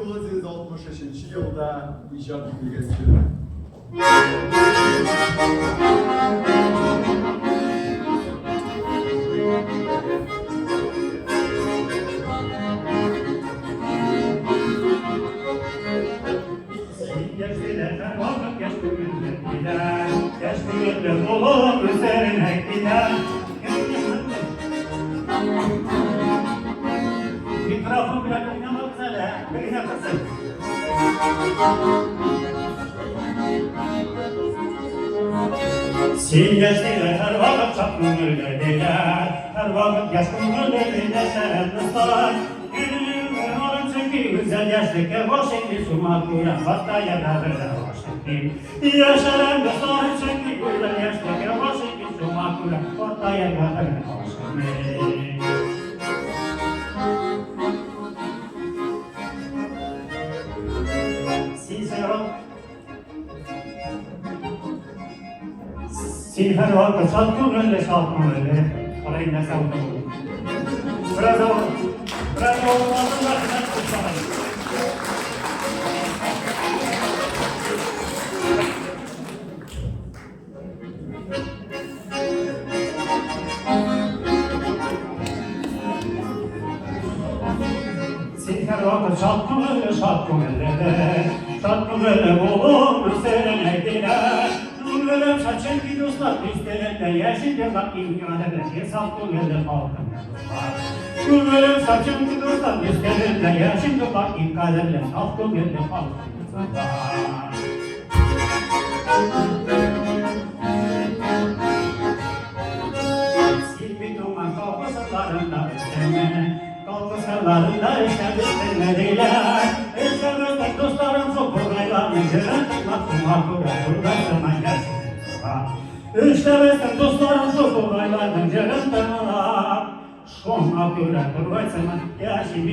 1963 yılda icat edildi. Geçtiler, vakit geçti gider, geçti yıllar dolu üzerine gider. Mikrofon bile oynamak üzere, birine kısın. Sil geçtiler, her vakit çapkın öylediler, her vakit geçtim öylediler, sen ıslar. Güzel yaşlık o şimdi sumakura hatta yerlerde başladı. Yaşaran dostlar çünkü güzel yaşlık o şimdi sumakura hatta yerlerde başladı. Silver oldu, salkın öyle, salkın öyle. Orayı ne salkın oldu? Bravo, bravo, Allah'ın kutlamayın. Silver oldu, salkın öyle, oğlum üzerine Ölüm saçın ki dostlar üstlerinde yeşil yazak imkanı bir salkın öyle halkın. Ölüm saçın ki dostlar üstlerinde yeşil yazak imkanı salkın öyle halkın. Silvi duman kafaslarında üstlerine, kafaslarında üstlerine İşte dostlarım sokuraylar, meceren mahkum buradaysan gelsin. İşte dostlarım sokuraylar, meceren sonra göre buradaysan gelsin.